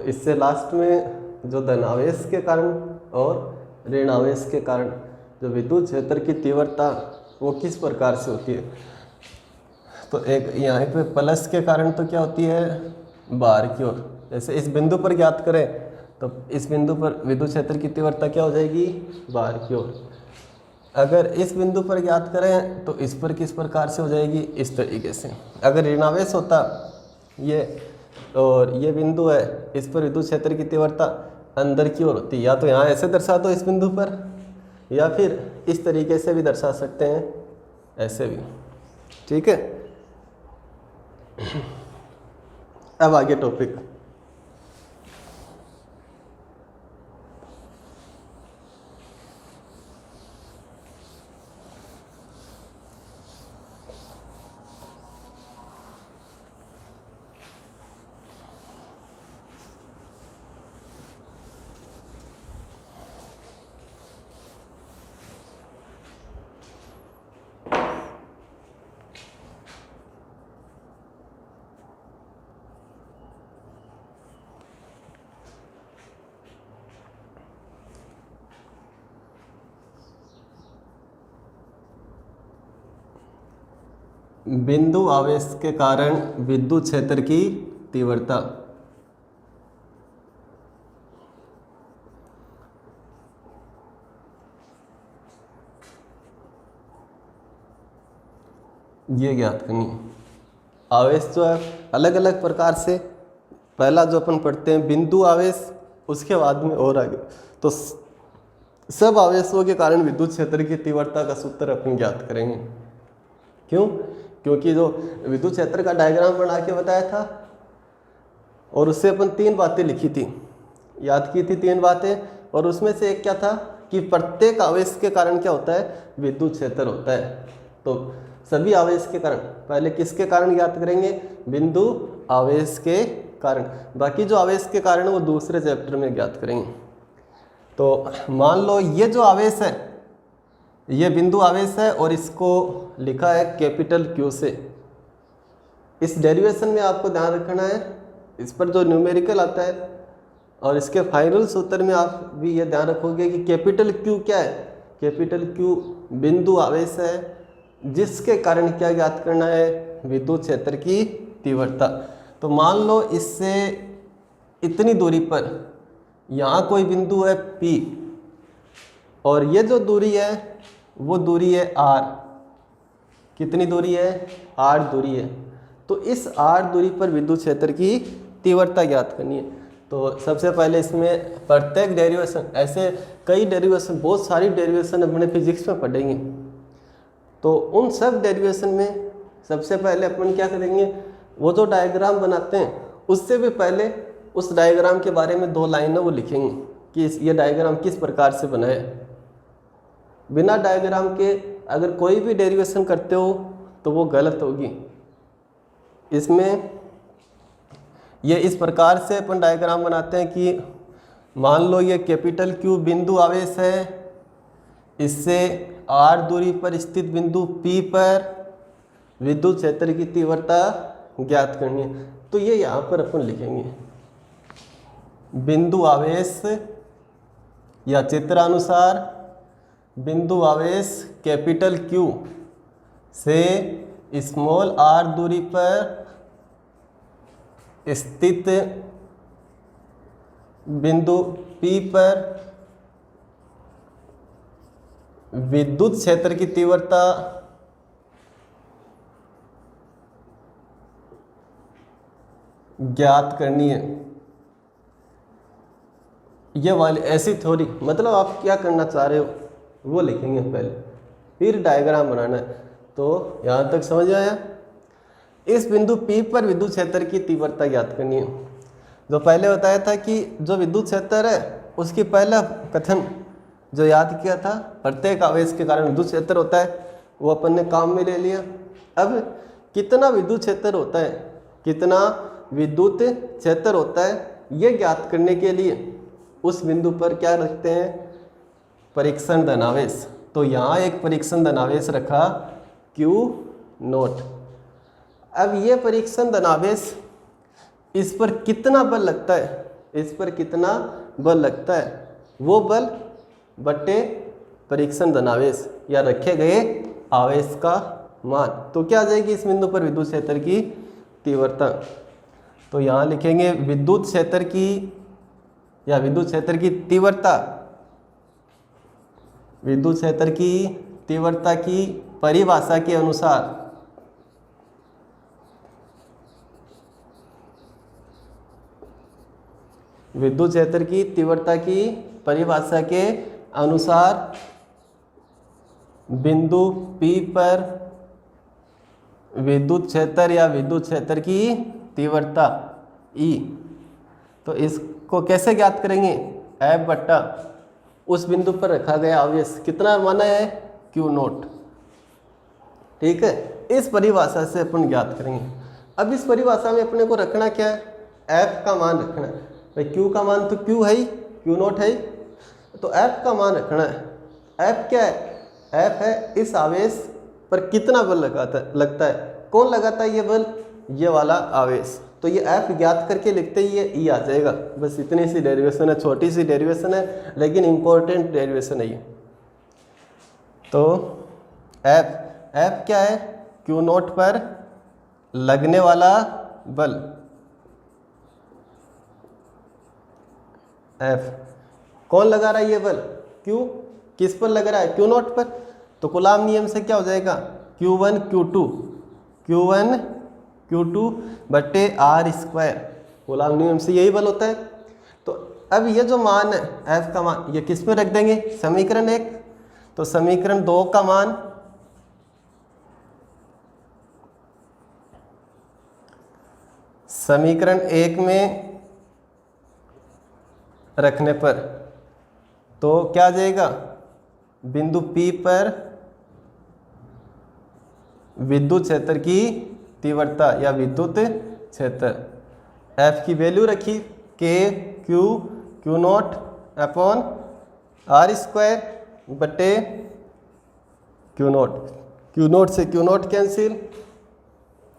इससे लास्ट में जो धनावेश के कारण और ऋणावेश के कारण जो विद्युत क्षेत्र की तीव्रता वो किस प्रकार से होती है। तो एक यहाँ पे प्लस के कारण तो क्या होती है, बाहर की ओर। जैसे इस बिंदु पर ज्ञात करें तो इस बिंदु पर विद्युत क्षेत्र की तीव्रता क्या हो जाएगी, बाहर की ओर। अगर इस बिंदु पर ज्ञात करें तो इस पर किस प्रकार से हो जाएगी, इस तरीके से। अगर ऋणावेश होता ये और ये बिंदु है, इस पर विद्युत क्षेत्र की तीव्रता अंदर की ओर होती, या तो यहाँ ऐसे दर्शा दो इस बिंदु पर, या फिर इस तरीके से भी दर्शा सकते हैं, ऐसे भी। ठीक है, अब आगे टॉपिक। बिंदु आवेश के कारण विद्युत क्षेत्र की तीव्रता। ये ज्ञात करनी है। आवेश जो है अलग अलग प्रकार से, पहला जो अपन पढ़ते हैं बिंदु आवेश, उसके बाद में और आगे तो सब आवेशों के कारण विद्युत क्षेत्र की तीव्रता का सूत्र अपन ज्ञात करेंगे। क्यों? क्योंकि जो विद्युत क्षेत्र का डायग्राम बना के बताया था और उससे अपन 3 बातें लिखी थी, याद की थी 3 बातें, और उसमें से एक क्या था कि प्रत्येक आवेश के कारण क्या होता है, विद्युत क्षेत्र होता है। तो सभी आवेश के कारण पहले किसके कारण ज्ञात करेंगे, बिंदु आवेश के कारण। बाकी जो आवेश के कारण वो दूसरे चैप्टर में ज्ञात करेंगे। तो मान लो ये जो आवेश है ये बिंदु आवेश है और इसको लिखा है कैपिटल क्यू से। इस डेरिवेशन में आपको ध्यान रखना है, इस पर जो न्यूमेरिकल आता है और इसके फाइनल सूत्र में आप भी ये ध्यान रखोगे कि कैपिटल क्यू क्या है। कैपिटल क्यू बिंदु आवेश है जिसके कारण क्या ज्ञात करना है, विद्युत क्षेत्र की तीव्रता। तो मान लो इससे इतनी दूरी पर यहाँ कोई बिंदु है P और ये जो दूरी है वो दूरी है R। कितनी दूरी है, R दूरी है। तो इस R दूरी पर विद्युत क्षेत्र की तीव्रता ज्ञात करनी है। तो सबसे पहले इसमें प्रत्येक डेरिवेशन, ऐसे कई डेरिवेशन, बहुत सारी डेरिवेशन अपने फिजिक्स में पढ़ेंगे। तो उन सब डेरिवेशन में सबसे पहले अपन क्या करेंगे, वो जो डायग्राम बनाते हैं उससे भी पहले उस डायग्राम के बारे में 2 लाइनें वो लिखेंगे कि ये डायग्राम किस प्रकार से बना है। बिना डायग्राम के अगर कोई भी डेरिवेशन करते हो तो वो गलत होगी। इसमें ये इस प्रकार से अपन डायग्राम बनाते हैं कि मान लो ये कैपिटल क्यू बिंदु आवेश है, इससे R दूरी पर स्थित बिंदु P पर विद्युत क्षेत्र की तीव्रता ज्ञात करनी है। तो ये यहाँ पर अपन लिखेंगे बिंदु आवेश या चित्रानुसार बिंदु आवेश कैपिटल Q से स्मॉल r दूरी पर स्थित बिंदु P पर विद्युत क्षेत्र की तीव्रता ज्ञात करनी है। ये वाली ऐसी थ्योरी, मतलब आप क्या करना चाह रहे हो वो लिखेंगे पहले, फिर डायग्राम बनाना है। तो यहाँ तक समझ आया। इस बिंदु P पर विद्युत क्षेत्र की तीव्रता ज्ञात करनी है। जो पहले बताया था कि जो विद्युत क्षेत्र है उसकी पहला कथन जो याद किया था, प्रत्येक आवेश के कारण विद्युत क्षेत्र होता है, वो अपन ने काम में ले लिया। अब कितना विद्युत क्षेत्र होता है, कितना विद्युत क्षेत्र होता है, ये ज्ञात करने के लिए उस बिंदु पर क्या रखते हैं, परीक्षण धनावेश। तो यहाँ एक परीक्षण धनावेश रखा Q0। अब ये परीक्षण धनावेश, इस पर कितना बल लगता है इस पर कितना बल लगता है, वो बल बटे परीक्षण धनावेश या रखे गए आवेश का मान। तो क्या आ जाएगी इस बिंदु पर विद्युत क्षेत्र की तीव्रता। तो यहाँ लिखेंगे विद्युत क्षेत्र की या विद्युत क्षेत्र की तीव्रता, विद्युत क्षेत्र की तीव्रता की परिभाषा के अनुसार विद्युत क्षेत्र की तीव्रता की परिभाषा के अनुसार बिंदु P पर विद्युत क्षेत्र या विद्युत क्षेत्र की तीव्रता E। तो इसको कैसे ज्ञात करेंगे, F बट्टा उस बिंदु पर रखा गया आवेश कितना माना है, Q0। ठीक है, इस परिभाषा से अपन ज्ञात करेंगे। अब इस परिभाषा में अपने को रखना क्या है, F का मान रखना है। भाई Q का मान तो Q है ही, Q0 है ही, तो F का मान रखना है। F क्या है, F है इस आवेश पर कितना बल लगता है। कौन लगाता है ये बल, ये वाला आवेश। तो ये F ज्ञात करके लिखते ही ये E आ जाएगा। बस इतनी सी डेरिवेशन है, छोटी सी डेरिवेशन है लेकिन इम्पोर्टेंट डेरिवेशन है ये। तो F क्या है, Q0 पर लगने वाला बल, F कौन लगा रहा है ये बल, Q किस पर लग रहा है, Q0 पर। तो कूलाम नियम से क्या हो जाएगा, Q1 Q2 बटे R²। कूलाम नियम से यही बल होता है। तो अब ये जो मान है F का मान, ये किस में रख देंगे, समीकरण 1। तो समीकरण 2 का मान समीकरण 1 में रखने पर तो क्या आ जाएगा, बिंदु P पर विद्युत क्षेत्र की तीव्रता या विद्युत क्षेत्र F की वैल्यू रखी K Q0 अपॉन R² बटे Q0 से Q0 कैंसिल,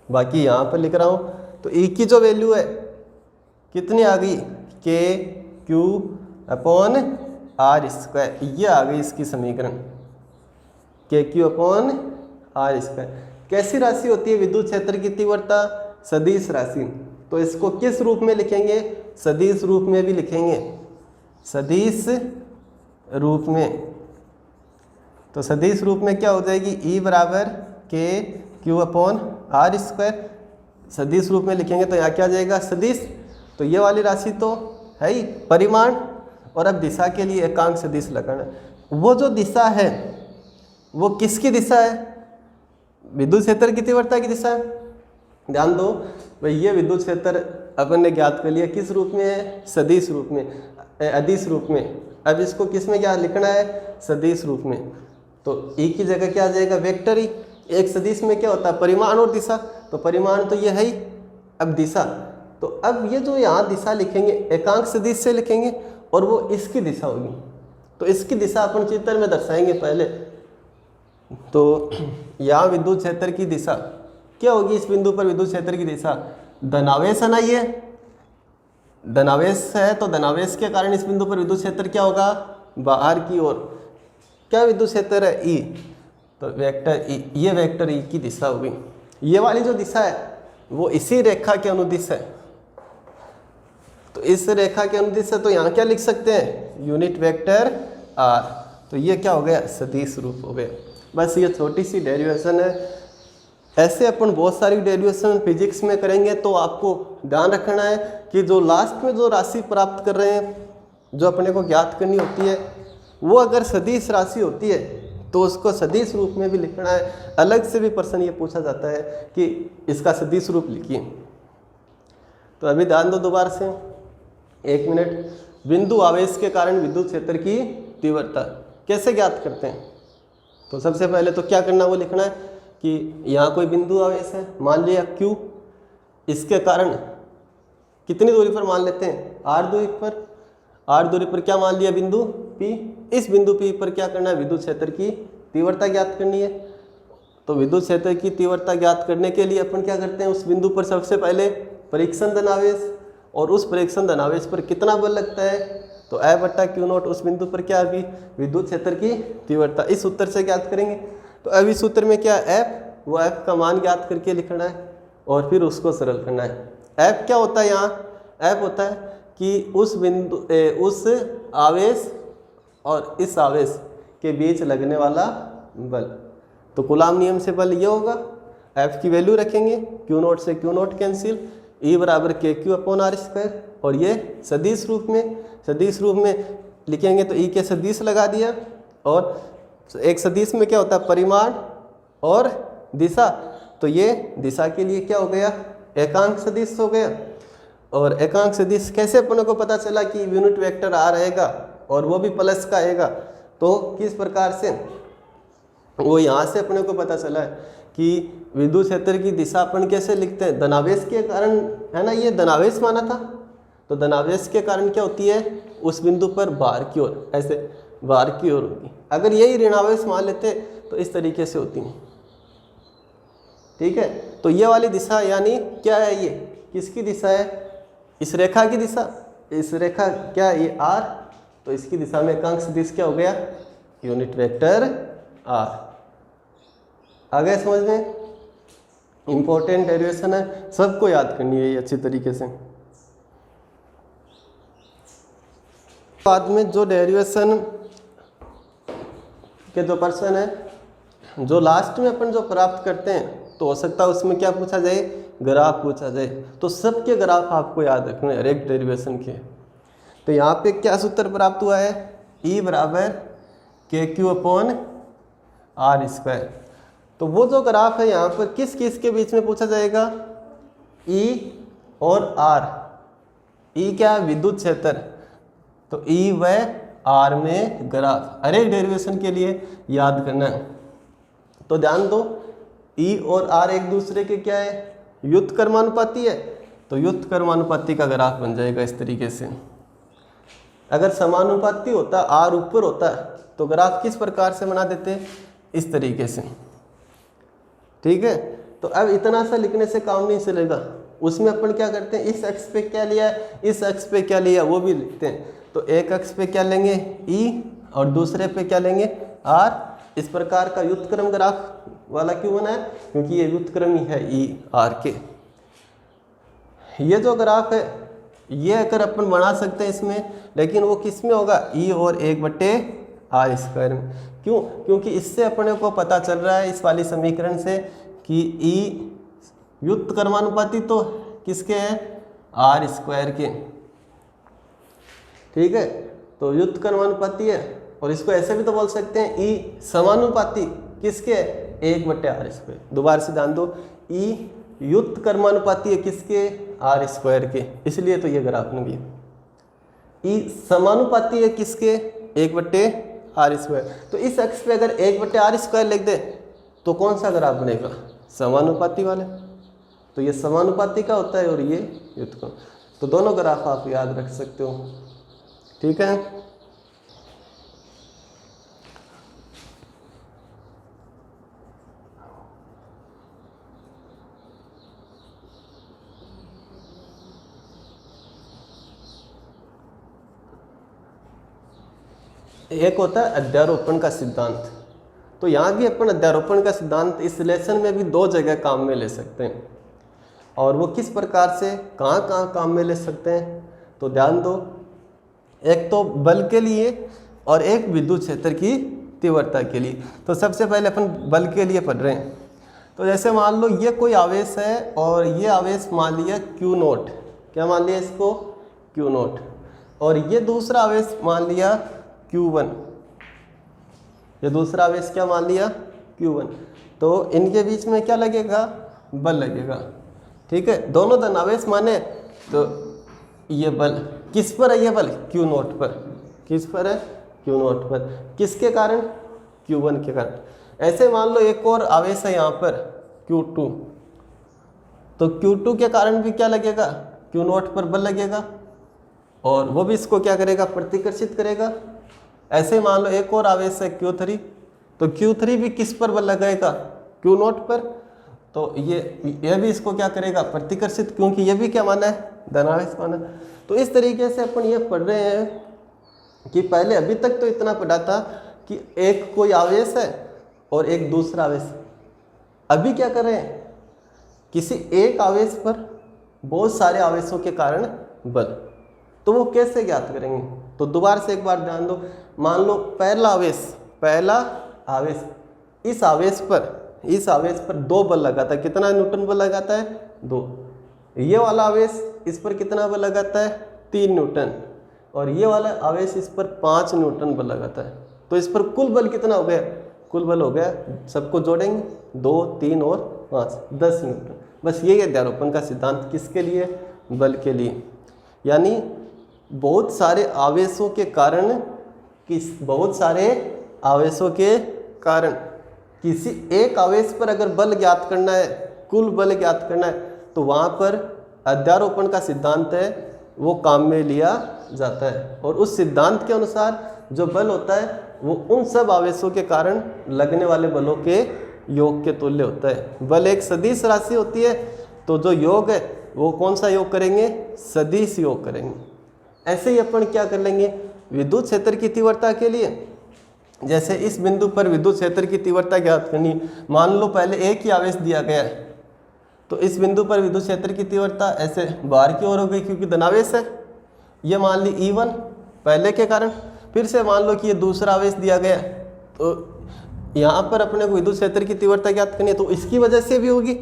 बाकी यहाँ पर लिख रहा हूँ। तो E की जो वैल्यू है कितनी आ गई, K Q अपॉन R², ये आ गई इसकी समीकरण, K Q अपॉन R²। कैसी राशि होती है विद्युत क्षेत्र की तीव्रता, सदिश राशि। तो इसको किस रूप में लिखेंगे, सदिश रूप में भी लिखेंगे, सदिश रूप में। तो सदिश रूप में क्या हो जाएगी, E बराबर K Q अपॉन R²। सदिश रूप में लिखेंगे तो यहाँ क्या आ जाएगा, सदिश। तो ये वाली राशि तो है ही परिमाण, और अब दिशा के लिए एकांक सदिश लगाना। वो जो दिशा है वो किसकी दिशा है, विद्युत क्षेत्र की तीव्रता की दिशा है। ध्यान दो भाई, ये विद्युत क्षेत्र अपन ने ज्ञात कर लिया, किस रूप में है, सदिश रूप में, अदिश रूप में। अब इसको किस में क्या लिखना है, सदिश रूप में। तो E की जगह क्या आ जाएगा, वेक्टर E। एक सदिश में क्या होता है, परिमाण और दिशा। तो परिमाण तो ये है ही, अब दिशा। तो अब ये जो यहाँ दिशा लिखेंगे एकांक सदिश से लिखेंगे, और वो इसकी दिशा होगी। तो इसकी दिशा अपन चित्र में दर्शाएंगे पहले। तो यहाँ विद्युत क्षेत्र की दिशा क्या होगी, इस बिंदु पर विद्युत क्षेत्र की दिशा धनावेश है ना, ये धनावेश है। तो धनावेश के कारण इस बिंदु पर विद्युत क्षेत्र क्या होगा, बाहर की ओर। क्या विद्युत क्षेत्र है, E। तो वेक्टर E, ये वेक्टर E की दिशा होगी। ये वाली जो दिशा है वो इसी रेखा के अनुदिश है। तो इस रेखा के अनुदिश है, तो यहाँ क्या लिख सकते हैं, यूनिट वेक्टर R। तो ये क्या हो गया, सदिश रूप हो गया। बस ये छोटी सी डेरिवेशन है। ऐसे अपन बहुत सारी डेरिवेशन फिजिक्स में करेंगे। तो आपको ध्यान रखना है कि जो लास्ट में जो राशि प्राप्त कर रहे हैं, जो अपने को ज्ञात करनी होती है, वो अगर सदिश राशि होती है तो उसको सदिश रूप में भी लिखना है। अलग से भी प्रश्न ये पूछा जाता है कि इसका सदिश रूप लिखिए। तो अभी ध्यान दो दोबारा से, 1 मिनट। बिंदु आवेश के कारण विद्युत क्षेत्र की तीव्रता कैसे ज्ञात करते हैं। तो सबसे पहले तो क्या करना, वो लिखना है कि यहाँ कोई बिंदु आवेश है, मान लिया Q। इसके कारण कितनी दूरी पर मान लेते हैं, R दूरी पर। R दूरी पर क्या मान लिया, बिंदु P। इस बिंदु P पर क्या करना है, विद्युत क्षेत्र की तीव्रता ज्ञात करनी है। तो विद्युत क्षेत्र की तीव्रता ज्ञात करने के लिए अपन क्या करते हैं, उस बिंदु पर सबसे पहले परीक्षण धनावेश और उस प्रेक्षण धनावेश पर कितना बल लगता है, तो F बट्टा क्यू नॉट उस बिंदु पर क्या होगी, विद्युत क्षेत्र की तीव्रता। इस सूत्र से ज्ञात करेंगे। तो अब इस सूत्र में क्या F, वो F का मान ज्ञात करके लिखना है और फिर उसको सरल करना है। F क्या होता है यहाँ, F होता है कि उस बिंदु उस आवेश और इस आवेश के बीच लगने वाला बल। तो कूलाम नियम से बल ये होगा, F की वैल्यू रखेंगे, क्यू नॉट से क्यू नॉट कैंसिल, E बराबर के क्यू अपॉन आर स्क्वायर, और ये सदिश रूप में लिखेंगे तो E के सदिश लगा दिया। और एक सदिश में क्या होता है, परिमाण और दिशा, तो ये दिशा के लिए क्या हो गया, एकांक सदिश हो गया। और एकांक सदिश कैसे अपने को पता चला कि यूनिट वेक्टर आ रहेगा और वो भी प्लस का आएगा, तो किस प्रकार से, वो यहाँ से अपने को पता चला है कि विद्युत क्षेत्र की दिशा अपन कैसे लिखते हैं, धनावेश के कारण, है ना, ये धनावेश माना था, तो धनावेश के कारण क्या होती है, उस बिंदु पर बाहर की ओर, ऐसे बाहर की ओर होगी। अगर यही ऋणावेश मान लेते तो इस तरीके से होती है। ठीक है, तो ये वाली दिशा यानी क्या है, ये किसकी दिशा है, इस रेखा की दिशा। इस रेखा क्या है, ये आर, तो इसकी दिशा में एकांक सदिश क्या हो गया, यूनिट वेक्टर आर। आ गए समझ में, इंपॉर्टेंट डेरिवेशन है, सबको याद करनी है ये अच्छी तरीके से। बाद में जो डेरिवेशन के जो पर्सन है, जो लास्ट में अपन जो प्राप्त करते हैं, तो हो सकता है उसमें क्या पूछा जाए, ग्राफ पूछा जाए। तो सबके ग्राफ आपको याद रखने हर एक डेरिवेशन के। तो यहाँ पे क्या सूत्र प्राप्त हुआ है, E बराबर के क्यू अपॉन आर स्क्वायर। तो वो जो ग्राफ है यहाँ पर किस किस के बीच में पूछा जाएगा, E और R। E क्या है, विद्युत क्षेत्र, तो E व R में ग्राफ, हर एक डेरिवेशन के लिए याद करना है। तो ध्यान दो, E और R एक दूसरे के क्या है, व्युत्क्रमानुपाती है, तो व्युत्क्रमानुपाती का ग्राफ बन जाएगा इस तरीके से। अगर समानुपाती होता, R ऊपर होता, तो ग्राफ किस प्रकार से बना देते, इस तरीके से। ठीक है, तो अब इतना सा लिखने से काम नहीं चलेगा, उसमें अपन क्या करते हैं, इस अक्ष पे क्या लिया है, इस अक्ष पे क्या लिया, वो भी लिखते हैं। तो एक अक्ष पे क्या लेंगे, E, और दूसरे पे क्या लेंगे, R। इस प्रकार का व्युत्क्रम ग्राफ वाला क्यों बना है, क्योंकि ये व्युत्क्रम ही है E R के। ये जो ग्राफ है ये अगर अपन बना सकते हैं इसमें, लेकिन वो किस में होगा, E और 1/r स्क्वायर में। क्यों, क्योंकि इससे अपने को पता चल रहा है इस वाली समीकरण से कि E व्युत्क्रमानुपाती तो किसके हैं, R स्क्वायर के। ठीक है, तो व्युत्क्रमानुपाती है, और इसको ऐसे भी तो बोल सकते हैं E समानुपाती किसके, 1/r स्क्वायर। दोबारा से ध्यान दो, E व्युत्क्रमानुपाती है किसके, R स्क्वायर के, इसलिए तो ये ग्राफ बन गया। E समानुपाती है किसके, 1/r स्क्वायर। तो इस अक्ष पे अगर 1/r स्क्वायर लिख दे तो कौन सा ग्राफ बनेगा, समानुपाती वाले। तो ये समानुपाती का होता है और ये व्युत्क्रम। तो दोनों ग्राफ आप याद रख सकते हो। ठीक है, एक होता है अध्यारोपण का सिद्धांत। तो यहाँ भी अपन अध्यारोपण का सिद्धांत इस लेसन में भी दो जगह काम में ले सकते हैं, और वो किस प्रकार से कहाँ कहाँ काम में ले सकते हैं, तो ध्यान दो, एक तो बल के लिए और एक विद्युत क्षेत्र की तीव्रता के लिए। तो सबसे पहले अपन बल के लिए पढ़ रहे हैं। तो जैसे मान लो ये कोई आवेश है और ये आवेश मान लिया Q नोट, क्या मान लिया इसको, Q नोट, और ये दूसरा आवेश मान लिया Q1, ये दूसरा आवेश क्या मान लिया, Q1। तो इनके बीच में क्या लगेगा, बल लगेगा। ठीक है, दोनों धनावेश माने, तो ये बल किस पर है, ये बल Q नोट पर, किस पर है, Q नोट पर, किसके कारण, Q1 के कारण। ऐसे मान लो एक और आवेश है यहाँ पर Q2, तो Q2 के कारण भी क्या लगेगा, Q नोट पर बल लगेगा, और वो भी इसको क्या करेगा, प्रतिकर्षित करेगा। ऐसे मान लो एक और आवेश है Q3, तो Q3 भी किस पर बल लगाएगा, Q नोट पर, तो ये भी इसको क्या करेगा, प्रतिकर्षित, क्योंकि ये भी क्या माना है, धनावेश माना। तो इस तरीके से अपन ये पढ़ रहे हैं कि पहले अभी तक तो इतना पढ़ा था कि एक कोई आवेश है और एक दूसरा आवेश। अभी क्या कर रहे हैं, किसी एक आवेश पर बहुत सारे आवेशों के कारण बल, तो वो कैसे ज्ञात करेंगे। तो दोबारा से एक बार ध्यान दो, मान लो पहला आवेश, इस आवेश पर 2 बल लगाता है, कितना न्यूटन बल लगाता है, 2। ये वाला आवेश इस पर कितना बल लगाता है, 3 न्यूटन, और ये वाला आवेश इस पर 5 न्यूटन बल लगाता है। तो इस पर कुल बल कितना हो गया, कुल बल हो गया, सबको जोड़ेंगे 2, 3 और 5, 10 न्यूटन। बस ये अध्यारोपण का सिद्धांत किसके लिए, बल के लिए। यानी बहुत सारे आवेशों के कारण किसी एक आवेश पर अगर बल ज्ञात करना है, कुल बल ज्ञात करना है, तो वहाँ पर अध्यारोपण का सिद्धांत है वो काम में लिया जाता है। और उस सिद्धांत के अनुसार जो बल होता है वो उन सब आवेशों के कारण लगने वाले बलों के योग के तुल्य होता है। बल एक सदिश राशि होती है, तो जो योग है वो कौन सा योग करेंगे, सदिश योग करेंगे। ऐसे ही अपन क्या कर लेंगे, विद्युत क्षेत्र की तीव्रता के लिए, जैसे इस बिंदु पर विद्युत क्षेत्र की तीव्रता ज्ञात करनी, मान लो पहले एक ही आवेश दिया गया है, तो इस बिंदु पर विद्युत क्षेत्र की तीव्रता ऐसे बाहर की ओर हो गई क्योंकि धनावेश है, ये मान ली E1 पहले के कारण। फिर से मान लो कि ये दूसरा आवेश दिया गया, तो यहाँ पर अपने को विद्युत क्षेत्र की तीव्रता ज्ञात करनी है, तो इसकी वजह से भी होगी,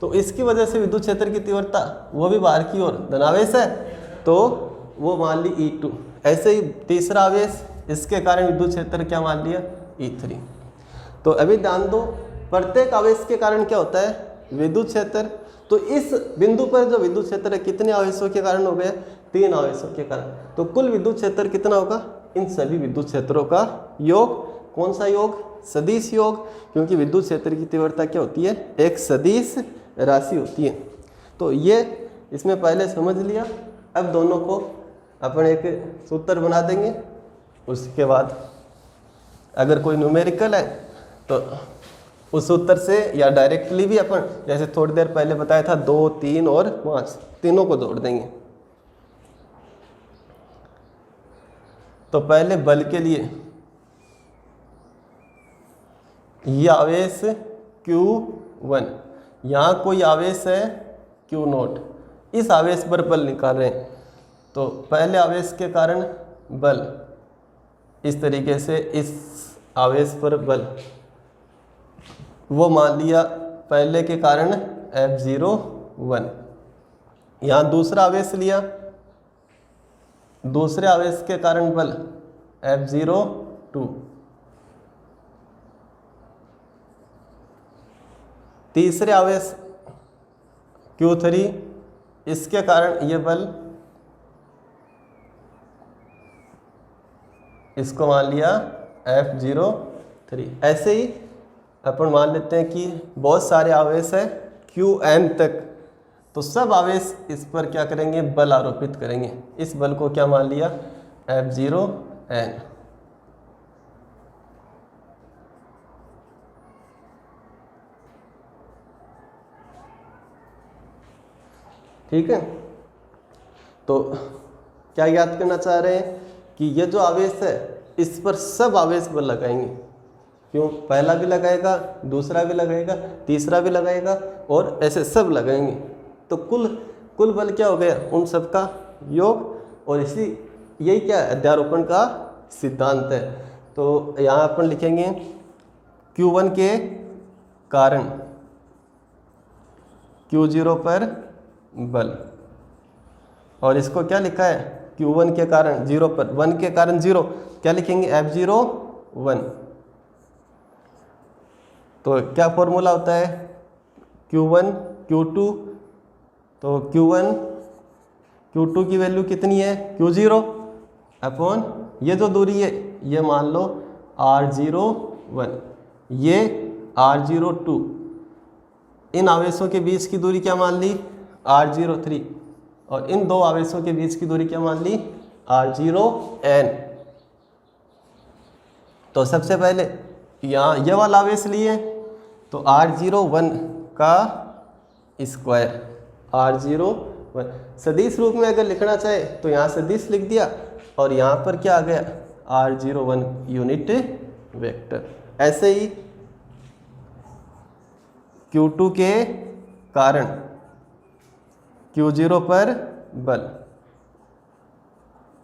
तो इसकी वजह से विद्युत क्षेत्र की तीव्रता वो भी बाहर की ओर, धनावेश है, तो वो मान ली E2। ऐसे ही तीसरा आवेश, इसके कारण विद्युत क्षेत्र क्या मान लिया, E3। तो अभी ध्यान दो, प्रत्येक आवेश के कारण क्या होता है, विद्युत क्षेत्र। तो इस बिंदु पर जो विद्युत क्षेत्र है कितने आवेशों के कारण हो गया, 3 आवेशों के कारण। तो कुल विद्युत क्षेत्र कितना होगा, इन सभी विद्युत क्षेत्रों का योग। कौन सा योग, सदिश योग, क्योंकि विद्युत क्षेत्र की तीव्रता क्या होती है, एक सदिश राशि होती है। तो ये इसमें पहले समझ लिया। अब दोनों को अपन एक सूत्र बना देंगे, उसके बाद अगर कोई न्यूमेरिकल है तो उस सूत्र से, या डायरेक्टली भी अपन जैसे थोड़ी देर पहले बताया था 2, 3 और 5 तीनों को जोड़ देंगे। तो पहले बल के लिए, ये आवेश Q1, यहाँ कोई आवेश है Q0, इस आवेश पर बल निकाल रहे हैं। तो पहले आवेश के कारण बल, इस तरीके से इस आवेश पर बल, वो मान लिया पहले के कारण F01। यहाँ दूसरा आवेश लिया, दूसरे आवेश के कारण बल F02। तीसरे आवेश Q3, इसके कारण ये बल, इसको मान लिया F03। ऐसे ही अपन मान लेते हैं कि बहुत सारे आवेश है Qn तक, तो सब आवेश इस पर क्या करेंगे, बल आरोपित करेंगे। इस बल को क्या मान लिया, F0n। ठीक है। तो क्या याद करना चाह रहे हैं कि ये जो आवेश है इस पर सब आवेश बल लगाएंगे। क्यों, पहला भी लगाएगा, दूसरा भी लगाएगा, तीसरा भी लगाएगा, और ऐसे सब लगाएंगे। तो कुल बल क्या हो गया, उन सब का योग। और यही क्या है, अध्यारोपण का सिद्धांत है। तो यहाँ अपन लिखेंगे Q1 के कारण Q0 पर बल, और इसको क्या लिखा है, Q1 के कारण 0 पर, 1 के कारण 0, क्या लिखेंगे, F01। तो क्या फॉर्मूला होता है, Q1 Q2, तो Q2 की वैल्यू कितनी है, Q0 अपॉन ये जो दूरी है ये मान लो R01, ये R02, इन आवेशों के बीच की दूरी क्या मान ली, R03, और इन दो आवेशों के बीच की दूरी क्या मान ली, R0n। तो सबसे पहले यहाँ ये वाला आवेश लिए, तो R01 का स्क्वायर R0 1। सदिश रूप में अगर लिखना चाहे तो यहाँ सदिश लिख दिया और यहाँ पर क्या आ गया R0 1 यूनिट वेक्टर। ऐसे ही Q2 के कारण Q0 पर बल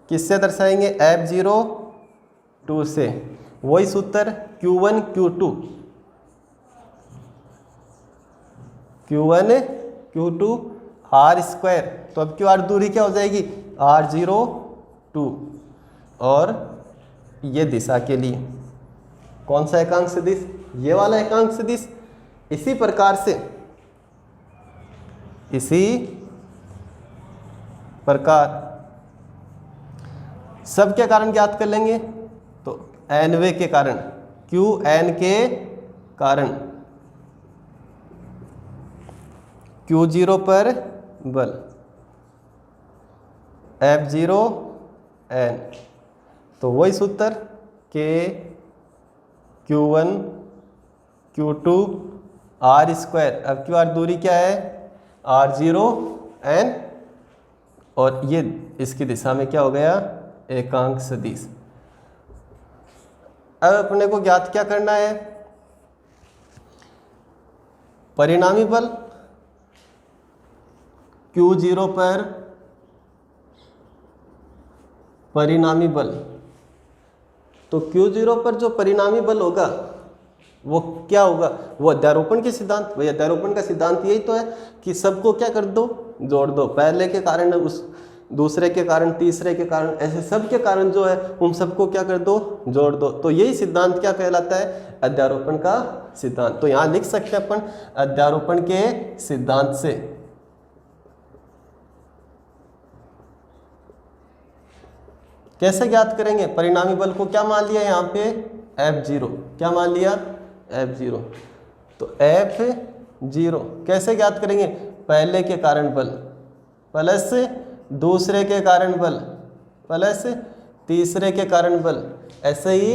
किससे दर्शाएंगे F0 2 से। वही सूत्र Q1 Q2 Q2 R square. तो अब Q R दूरी क्या हो जाएगी R0 2 और ये दिशा के लिए कौन सा एकांक सदिश, ये वाला एकांक सदिश। इसी प्रकार सब के कारण ज्ञात कर लेंगे। तो nवे के कारण Qn के कारण Q0 पर बल F0 n। तो वही सूत्र के Q1 Q2 R स्क्वायर। अब Q R दूरी क्या है R0 n और ये इसकी दिशा में क्या हो गया एकांक सदिश। अब अपने को ज्ञात क्या करना है, परिणामी बल Q0 पर परिणामी बल। तो Q0 पर जो परिणामी बल होगा वो क्या होगा, वो अध्यारोपण के सिद्धांत। वही अध्यारोपण का सिद्धांत यही तो है कि सबको क्या कर दो जोड़ दो, पहले के कारण उस दूसरे के कारण तीसरे के कारण ऐसे सब के कारण जो है उन सबको क्या कर दो जोड़ दो। तो यही सिद्धांत क्या कहलाता है अध्यारोपण का सिद्धांत। तो यहाँ लिख सकते हैं अपन अध्यारोपण के सिद्धांत से कैसे ज्ञात करेंगे परिणामी बल को। क्या मान लिया यहाँ पे F0, क्या मान लिया F0। तो F0 कैसे ज्ञात करेंगे, पहले के कारण बल प्लस दूसरे के कारण बल प्लस तीसरे के कारण बल, ऐसे ही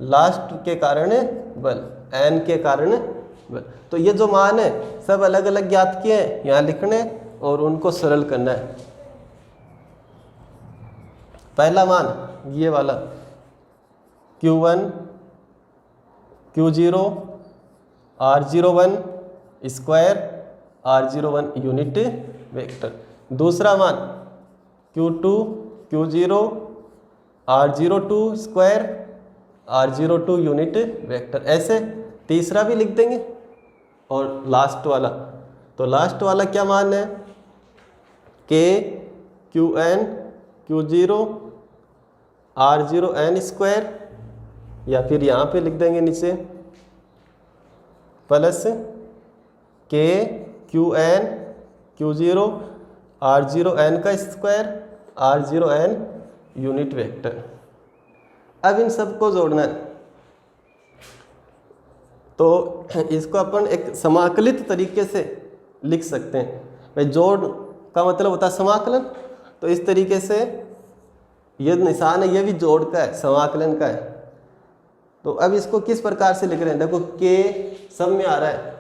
लास्ट के कारण बल n के कारण बल। तो ये जो मान है सब अलग अलग ज्ञात किए हैं, यहाँ लिखने और उनको सरल करना है। पहला मान ये वाला Q1 Q0 R01 square R01 unit vector. दूसरा मान Q2 Q0 R02 square R02 unit vector. ऐसे तीसरा भी लिख देंगे और लास्ट वाला, तो लास्ट वाला क्या मान है K QN Q0 R0n square, या फिर यहाँ पे लिख देंगे नीचे plus K QN Q0 R0n का स्क्वायर R0n यूनिट वेक्टर। अब इन सबको जोड़ना है तो इसको अपन एक समाकलित तरीके से लिख सकते हैं। भाई जोड़ का मतलब होता है समाकलन, तो इस तरीके से ये निशान है ये भी जोड़ का है समाकलन का है। तो अब इसको किस प्रकार से लिख रहे हैं, देखो K सब में आ रहा है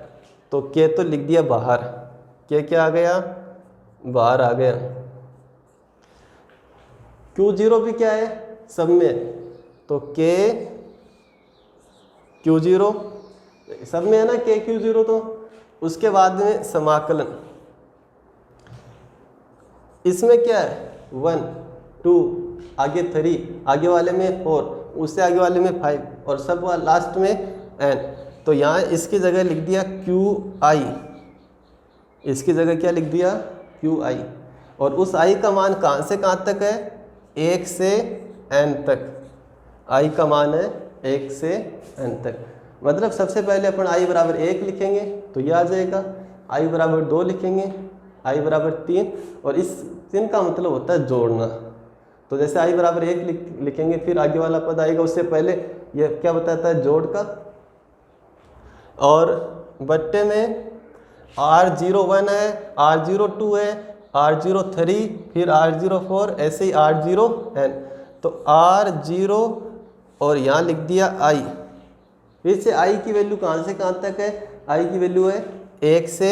तो K तो लिख दिया बाहर, K क्या आ गया बाहर आ गया। Q0 भी क्या है सब में, तो K Q0 सब में है ना K Q0। तो उसके बाद में समाकलन, इसमें क्या है 1 2 आगे 3 आगे वाले में 4 उससे आगे वाले में 5 और सब लास्ट में n। तो यहाँ इसकी जगह लिख दिया QI, इसकी जगह क्या लिख दिया QI। और उस I का मान कहाँ से कहाँ तक है 1 से n तक, I का मान है 1 से n तक। मतलब सबसे पहले अपन I बराबर 1 लिखेंगे तो यह आ जाएगा, I बराबर 2 लिखेंगे, I बराबर 3, और इस 3 का मतलब होता है जोड़ना। तो जैसे I बराबर 1 लिखेंगे फिर आगे वाला पद आएगा, उससे पहले ये क्या बताता है जोड़ का। और बट्टे में R01 है, R02 है, R03 फिर R04 ऐसे ही R0n। तो R0 और यहाँ लिख दिया I, फिर से I की वैल्यू कहाँ से कहाँ तक है, I की वैल्यू है 1 से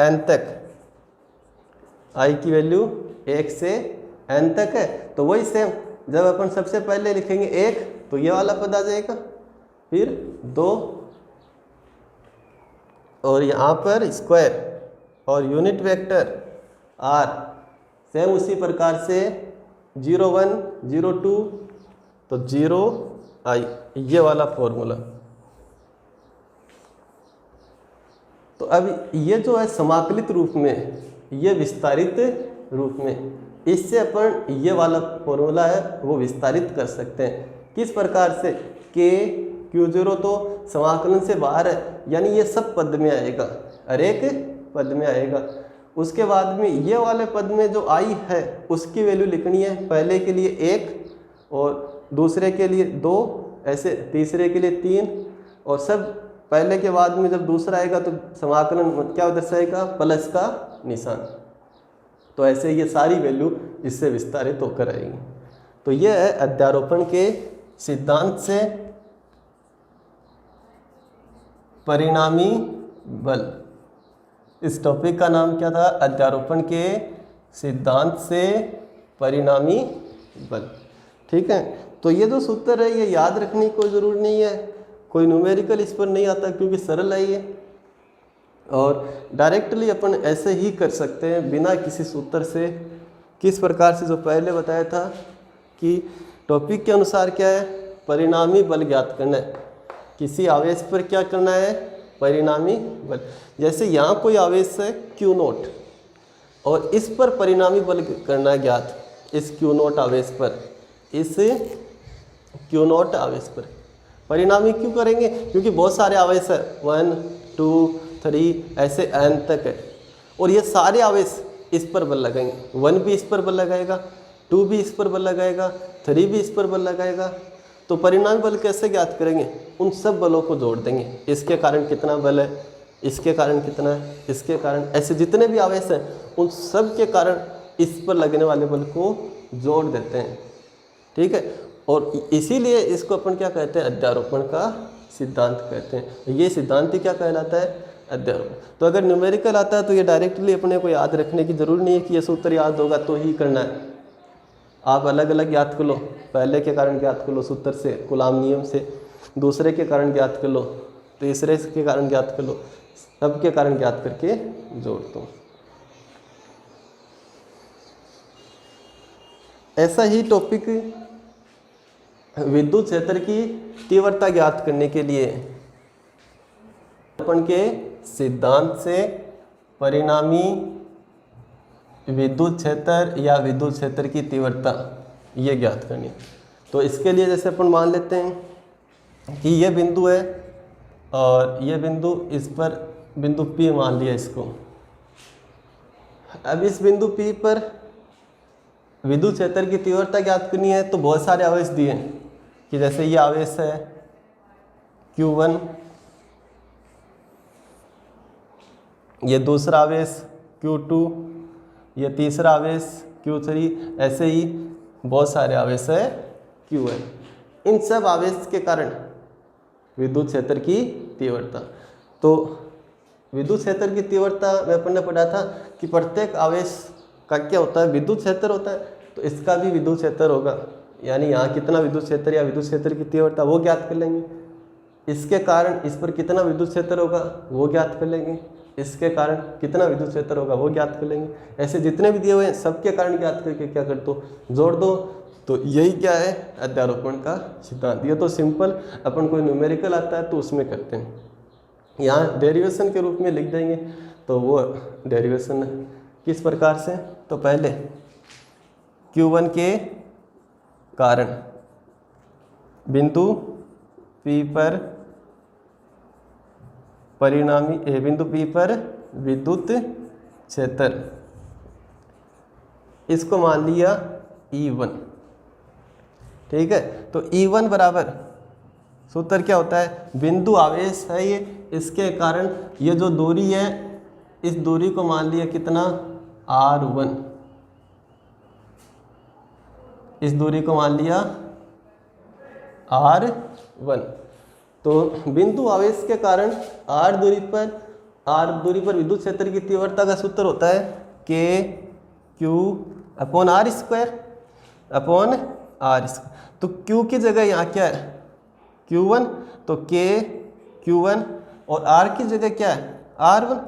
n तक, i की वैल्यू 1 से n तक है, तो वही सेम जब अपन सबसे पहले लिखेंगे 1 तो ये वाला पद आ जाएगा, फिर 2 और यहाँ पर स्क्वायर और यूनिट वेक्टर r सेम उसी प्रकार से 0 1 0 2 तो 0 i, ये वाला फॉर्मूला। तो अब ये जो है समाकलित रूप में, ये विस्तारित रूप में, इससे अपन ये वाला फॉर्मूला है वो विस्तारित कर सकते हैं। किस प्रकार से, k q0 तो समाकलन से बाहर है, यानी ये सब पद में आएगा, हर एक पद में आएगा। उसके बाद में ये वाले पद में जो i है उसकी वैल्यू लिखनी है, पहले के लिए 1 और दूसरे के लिए 2, ऐसे तीसरे के लिए 3, और सब पहले के बाद में जब दूसरा आएगा तो समाकलन क्या दर्शाएगा, प्लस का निशान। तो ऐसे ये सारी वैल्यू इससे विस्तारित होकर आएंगी। तो ये है अध्यारोपण के सिद्धांत से परिणामी बल। इस टॉपिक का नाम क्या था, अध्यारोपण के सिद्धांत से परिणामी बल। ठीक है, तो ये जो सूत्र है ये याद रखने की कोई ज़रूरत नहीं है, कोई न्यूमेरिकल इस पर नहीं आता क्योंकि सरल है ये, और डायरेक्टली अपन ऐसे ही कर सकते हैं बिना किसी सूत्र से। किस प्रकार से, जो पहले बताया था कि टॉपिक के अनुसार क्या है, परिणामी बल ज्ञात करना है। किसी आवेश पर क्या करना है, परिणामी बल। जैसे यहाँ कोई आवेश है Q0 और इस पर परिणामी बल करना है ज्ञात, इस Q0 आवेश पर, इस Q0 आवेश पर परिणामी क्यों करेंगे, क्योंकि बहुत सारे आवेश है, 1 2 3 ऐसे n तक है, और ये सारे आवेश इस पर बल लगाएंगे। 1 भी इस पर बल लगाएगा, 2 भी इस पर बल लगाएगा, 3 भी इस पर बल लगाएगा। तो परिणामी बल कैसे ज्ञात करेंगे, उन सब बलों को जोड़ देंगे, इसके कारण कितना बल है, इसके कारण कितना है, इसके कारण, ऐसे जितने भी आवेश हैं उन सब के कारण इस पर लगने वाले बल को जोड़ देते हैं। ठीक है, और इसीलिए इसको अपन क्या कहते हैं, अध्यारोपण का सिद्धांत कहते हैं। ये सिद्धांत ही क्या कहलाता है, अध्यारोपण। तो अगर न्यूमेरिकल आता है तो ये डायरेक्टली अपने को याद रखने की जरूरत नहीं है कि ये सूत्र याद होगा तो ही करना है। आप अलग अलग याद कर लो, पहले के कारण ज्ञात कर लो सूत्र से, कूलॉम नियम से, दूसरे के कारण ज्ञात कर लो, तीसरे के कारण ज्ञात कर लो, सबके कारण ज्ञात करके जोड़ दो। ऐसा ही टॉपिक विद्युत क्षेत्र की तीव्रता ज्ञात करने के लिए अपन के सिद्धांत से परिणामी विद्युत क्षेत्र या विद्युत क्षेत्र की तीव्रता ये ज्ञात करनी। तो इसके लिए जैसे अपन मान लेते हैं कि ये बिंदु है और ये बिंदु, इस पर बिंदु P मान लिया इसको। अब इस बिंदु P पर विद्युत क्षेत्र की तीव्रता ज्ञात करनी है, तो बहुत सारे आवेश दिए हैं कि जैसे ये आवेश है Q1, ये दूसरा आवेश Q2, ये तीसरा आवेश Q3, ऐसे ही बहुत सारे आवेश है Qn। इन सब आवेश के कारण विद्युत क्षेत्र की तीव्रता, तो विद्युत क्षेत्र की तीव्रता में अपन ने पढ़ा था कि प्रत्येक आवेश का क्या होता है, विद्युत क्षेत्र होता है, तो इसका भी विद्युत क्षेत्र होगा, यानी यहाँ कितना विद्युत क्षेत्र या विद्युत क्षेत्र की तीव्रता वो ज्ञात कर लेंगे। इसके कारण इस पर कितना विद्युत क्षेत्र होगा वो ज्ञात कर लेंगे, इसके कारण कितना विद्युत क्षेत्र होगा वो ज्ञात कर लेंगे। ऐसे जितने भी दिए हुए हैं सबके कारण ज्ञात करके क्या कर दो, जोड़ दो। तो यही क्या है, अध्यारोपण का सिद्धांत। ये तो सिंपल, अपन कोई न्यूमेरिकल आता है तो उसमें करते हैं, यहाँ डेरिवेशन के रूप में लिख देंगे। तो वो डेरिवेशन किस प्रकार से, तो पहले Q1 के कारण बिंदु P पर परिणामी बिंदु P पर विद्युत क्षेत्र, इसको मान लिया E1। ठीक है, तो E1 बराबर, सूत्र क्या होता है, बिंदु आवेश है ये, इसके कारण ये जो दूरी है इस दूरी को मान लिया कितना, R1, इस दूरी को मान लिया R1। तो बिंदु आवेश के कारण R दूरी पर r दूरी पर विद्युत क्षेत्र की तीव्रता का सूत्र होता है k q upon r square upon r square. तो q की जगह यहाँ क्या है q1, तो k q1 और r की जगह क्या है r1,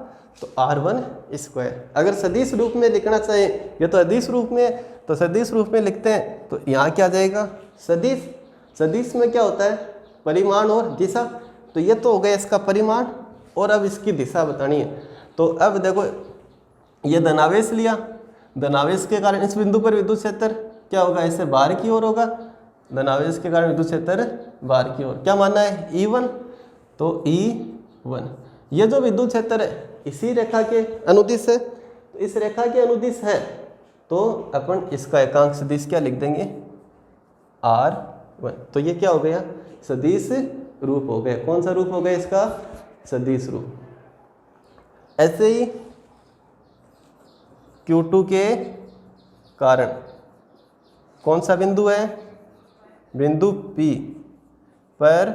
तो r1 स्क्वायर। अगर सदिश रूप में लिखना चाहिए, ये तो अदिश रूप में है, तो सदिश रूप में लिखते हैं तो यहाँ क्या जाएगा सदिश। सदिश में क्या होता है परिमाण और दिशा, तो ये तो हो गया इसका परिमाण और अब इसकी दिशा बतानी है। तो अब देखो ये धनावेश लिया, धनावेश के कारण इस बिंदु पर विद्युत क्षेत्र क्या होगा ऐसे बाहर की ओर होगा, धनावेश के कारण विद्युत क्षेत्र बाहर की ओर। क्या मानना है E1, तो E1 ये जो विद्युत क्षेत्र है इसी रेखा के अनुदिश है, तो इस रेखा के अनुदिश है तो अपन इसका एकांक सदिश क्या लिख देंगे R1। तो ये क्या हो गया सदिश रूप हो गया। कौन सा रूप हो गया इसका सदिश रूप। ऐसे ही Q2 के कारण कौन सा बिंदु है बिंदु P पर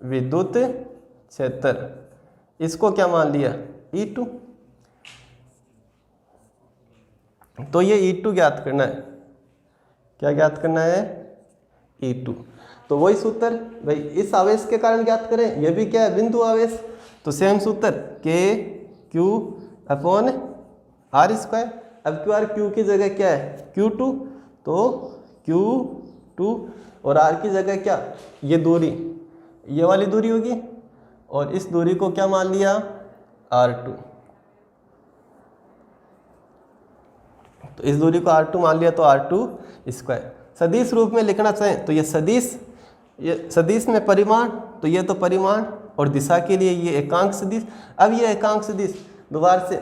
विद्युत क्षेत्र, इसको क्या मान लिया E2। तो ये E2 ज्ञात करना है, क्या ज्ञात करना है E2। तो वही सूत्र भाई इस आवेश के कारण ज्ञात करें, ये भी क्या है बिंदु आवेश, तो सेम सूत्र K Q upon R square. अब क्यू आर Q की जगह क्या है Q2, तो Q2 और R की जगह क्या ये दूरी, ये वाली दूरी होगी और इस दूरी को क्या मान लिया R2, तो इस दूरी को R2 मान लिया तो R2 स्क्वायर। सदिश रूप में लिखना चाहें तो ये सदिश में परिमाण, तो ये तो परिमाण और दिशा के लिए ये एकांक सदिश। अब ये एकांक सदिश दोबारा से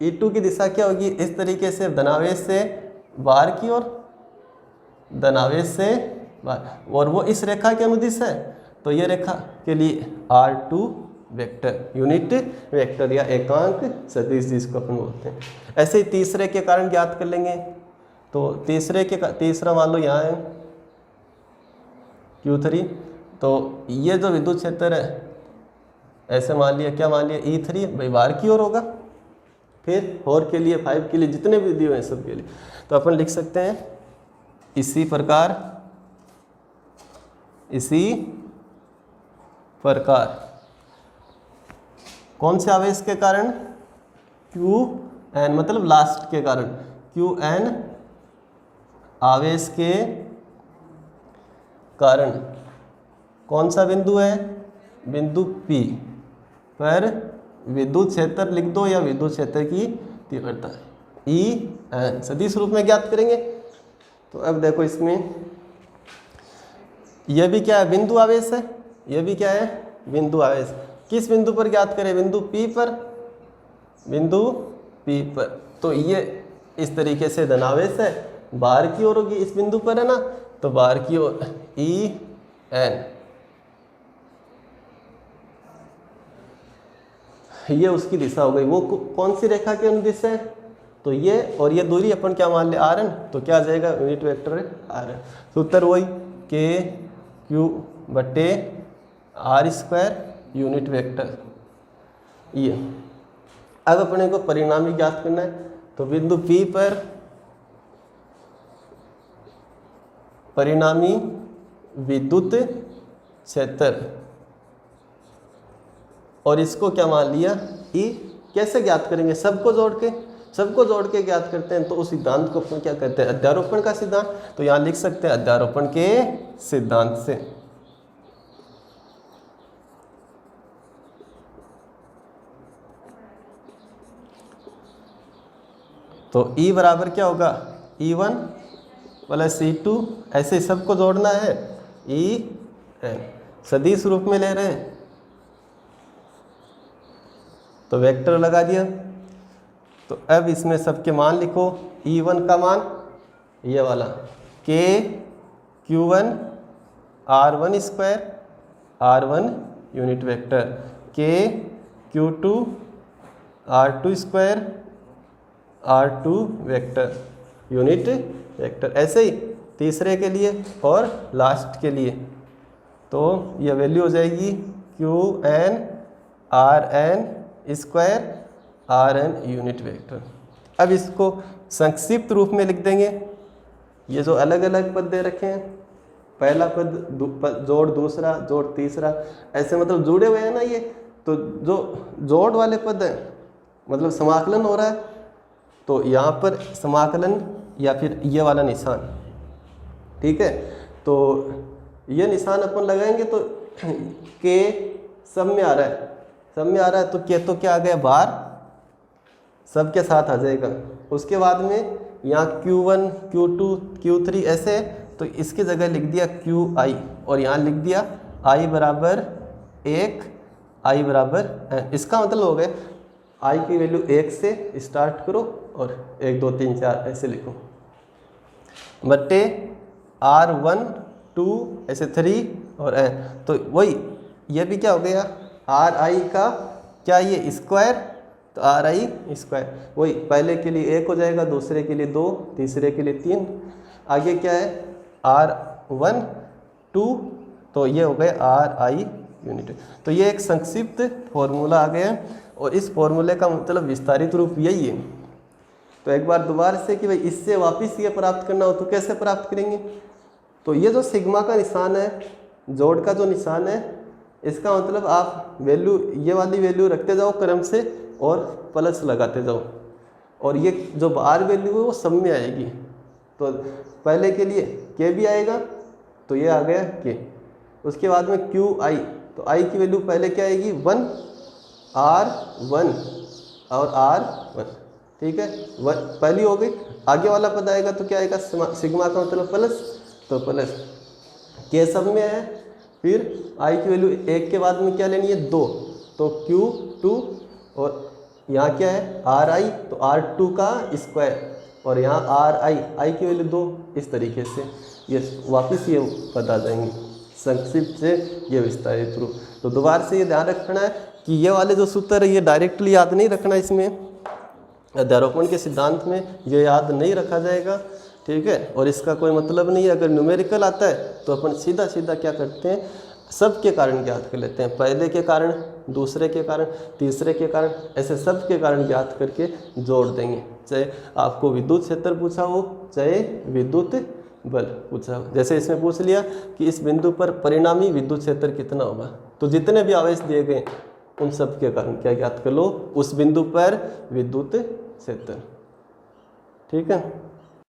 E2 की दिशा क्या होगी इस तरीके से धनावेश से बाहर की ओर, धनावेश से बाहर, और वो इस रेखा के अनुदिश है तो ये रेखा के लिए R2 वेक्टर यूनिट वेक्टर या एकांक सदिश जिसको अपन बोलते हैं। ऐसे ही तीसरे के कारण ज्ञात कर लेंगे, तो तीसरा मान लो यहाँ है Q3, तो ये जो विद्युत क्षेत्र है ऐसे मान लिया, क्या मान लिया E3 भाई बाहर की ओर होगा। फिर 4 के लिए 5 के लिए जितने भी दिए हैं सब के लिए, तो अपन लिख सकते हैं इसी प्रकार कौन से आवेश के कारण Qn मतलब लास्ट के कारण Qn आवेश के कारण कौन सा बिंदु है बिंदु P पर विद्युत क्षेत्र लिख दो या विद्युत क्षेत्र की तीव्रता En सदिश रूप में ज्ञात करेंगे। तो अब देखो इसमें यह भी क्या है बिंदु आवेश है, यह भी क्या है बिंदु आवेश। किस बिंदु पर ज्ञात करें बिंदु P पर, बिंदु P पर। तो ये इस तरीके से धनावेश है, बाहर की ओर होगी इस बिंदु पर है ना, तो बाहर की ओर En ये उसकी दिशा हो गई। वो कौन सी रेखा के अनुदिश है, तो ये और ये दूरी अपन क्या मान ले Rn, तो क्या आ जाएगा यूनिट वेक्टर है Rn। सूत्र वही K Q बटे R स्क्वायर यूनिट वेक्टर। ये अब अपने को परिणामी ज्ञात करना है, तो बिंदु P पर परिणामी विद्युत क्षेत्र और इसको क्या मान लिया E। कैसे ज्ञात करेंगे, सबको जोड़ के ज्ञात करते हैं। तो उस सिद्धांत को अपन क्या कहते हैं अध्यारोपण का सिद्धांत। तो यहाँ लिख सकते हैं अध्यारोपण के सिद्धांत से। तो E बराबर क्या होगा E1 प्लस E2, ऐसे सबको जोड़ना है En सदिश रूप में ले रहे हैं तो वेक्टर लगा दिया। तो अब इसमें सबके मान लिखो, E1 का मान ये वाला K Q1 R1 square R1 unit vector, K Q2 R2 square R2 vector unit vector. ऐसे ही तीसरे के लिए और लास्ट के लिए, तो यह वैल्यू हो जाएगी Qn Rn square R N unit vector. अब इसको संक्षिप्त रूप में लिख देंगे। ये जो अलग अलग पद दे रखे हैं, पहला पद जोड़ दूसरा जोड़ तीसरा, ऐसे मतलब जुड़े हुए हैं ना ये, तो जो जोड़ वाले पद हैं मतलब समाकलन हो रहा है, तो यहाँ पर समाकलन या फिर ये वाला निशान, ठीक है, तो ये निशान अपन लगाएंगे तो के सब में आ रहा है, सब में आ रहा है, तो के तो क्या आ गया बार, सब के साथ आ जाएगा। उसके बाद में यहाँ Q1 Q2 Q3 ऐसे, तो इसकी जगह लिख दिया QI और यहाँ लिख दिया I बराबर 1 I बराबर, इसका मतलब हो गया I की वैल्यू 1 से स्टार्ट करो और 1 2 3 4 ऐसे लिखो, बट्टे R1 2 ऐसे 3 और तो वही ये भी क्या हो गया RI का क्या ये स्क्वायर, तो RI स्क्वायर, वही पहले के लिए 1 हो जाएगा, दूसरे के लिए 2, तीसरे के लिए 3, आगे क्या है R1 2, तो ये हो गए RI यूनिट। तो ये एक संक्षिप्त फॉर्मूला आ गया और इस फॉर्मूले का मतलब विस्तारित रूप यही है। तो एक बार दोबारा से कि भाई इससे वापस ये प्राप्त करना हो तो कैसे प्राप्त करेंगे, तो ये जो सिग्मा का निशान है, जोड़ का जो निशान है, इसका मतलब आप वैल्यू ये वाली वैल्यू रखते जाओ क्रम से और प्लस लगाते जाओ, और ये जो बार वैल्यू है वो सब में आएगी। तो पहले के लिए के भी आएगा, तो ये आ गया के, उसके बाद में QI, तो I की वैल्यू पहले क्या आएगी 1 R1 और R1, ठीक है, 1 पहली हो गई, आगे वाला पद आएगा तो क्या आएगा सिग्मा का मतलब प्लस, तो प्लस के सब में है, फिर I की वैल्यू 1 के बाद में क्या लेनी है 2, तो Q2 और यहाँ क्या है RI, तो R2 का स्क्वायर और यहाँ I की वैल्यू 2, इस तरीके से ये वापस ये पद आ जाएंगे संक्षिप्त से ये विस्तारित रूप। तो दोबारा से ये ध्यान रखना है कि ये वाले जो सूत्र है ये डायरेक्टली याद नहीं रखना, इसमें अध्यारोपण के सिद्धांत में ये याद नहीं रखा जाएगा, ठीक है, और इसका कोई मतलब नहीं है। अगर न्यूमेरिकल आता है तो अपन सीधा सीधा क्या करते हैं, सब के कारण ज्ञात कर लेते हैं, पहले के कारण, दूसरे के कारण, तीसरे के कारण, ऐसे सब के कारण ज्ञात करके जोड़ देंगे, चाहे आपको विद्युत क्षेत्र पूछा हो चाहे विद्युत बल पूछा हो। जैसे इसमें पूछ लिया कि इस बिंदु पर परिणामी विद्युत क्षेत्र कितना होगा, तो जितने भी आवेश दिए गए उन सब के कारण क्या ज्ञात कर लो, उस बिंदु पर विद्युत क्षेत्र, ठीक है।